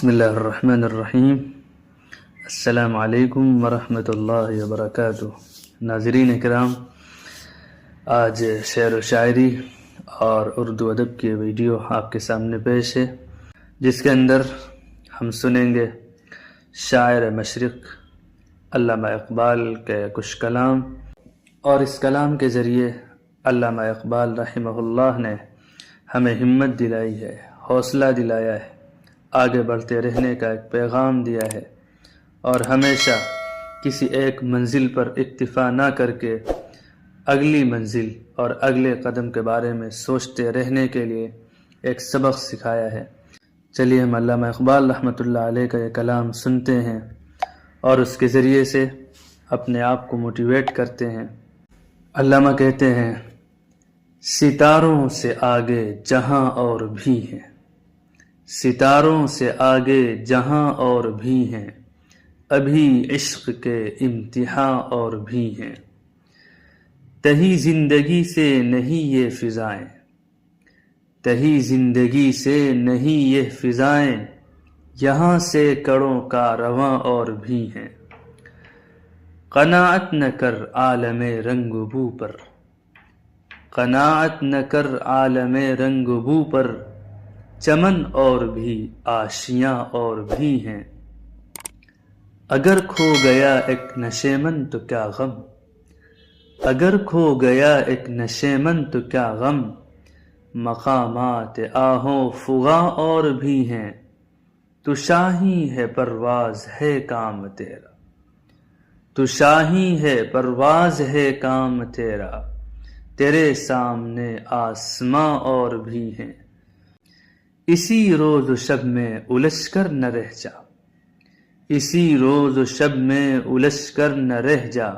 بسم اللہ الرحمن الرحیم۔ السلام علیکم ورحمۃ اللہ وبرکاتہ۔ ناظرین کرام، آج شعر و شاعری اور اردو ادب کی ویڈیو آپ کے سامنے پیش ہے، جس کے اندر ہم سنیں گے شاعر مشرق علامہ اقبال کے کچھ کلام، اور اس کلام کے ذریعے علامہ اقبال رحمہ اللہ نے ہمیں ہمت دلائی ہے، حوصلہ دلایا ہے، آگے بڑھتے رہنے کا ایک پیغام دیا ہے، اور ہمیشہ کسی ایک منزل پر اکتفا نہ کر کے اگلی منزل اور اگلے قدم کے بارے میں سوچتے رہنے کے لیے ایک سبق سکھایا ہے۔ چلیے ہم علامہ اقبال رحمۃ اللہ علیہ کا یہ کلام سنتے ہیں اور اس کے ذریعے سے اپنے آپ کو موٹیویٹ کرتے ہیں۔ علامہ کہتے ہیں، ستاروں سے آگے جہاں اور بھی ہیں، ستاروں سے آگے جہاں اور بھی ہیں، ابھی عشق کے امتحاں اور بھی ہیں، تہی زندگی سے نہیں یہ فضائیں، تہی زندگی سے نہیں یہ فضائیں، یہاں سے کڑوں کا رواں اور بھی ہیں، قناعت نہ کر عالم رنگ و بو پر، قناعت نہ کر عالم رنگ و بو پر، چمن اور بھی آشیاں اور بھی ہیں، اگر کھو گیا ایک نشے من تو کیا غم، اگر کھو گیا ایک نشے من تو کیا غم، مقامات آہو فغاں اور بھی ہیں، تو شاہی ہے پرواز ہے کام تیرا، تو شاہی ہے پرواز ہے کام تیرا، تیرے سامنے آسماں اور بھی ہیں، اسی روز و شب میں الجھ کر نہ رہ جا، اسی روز و شب میں الجھ کر نہ رہ جا،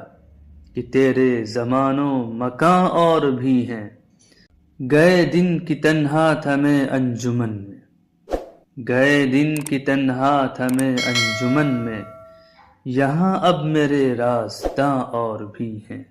کہ تیرے زمان و مکاں اور بھی ہیں، گئے دن کی تنہا تھا میں انجمن میں، گئے دن کی تنہا تھا میں انجمن میں، یہاں اب میرے راستاں اور بھی ہیں۔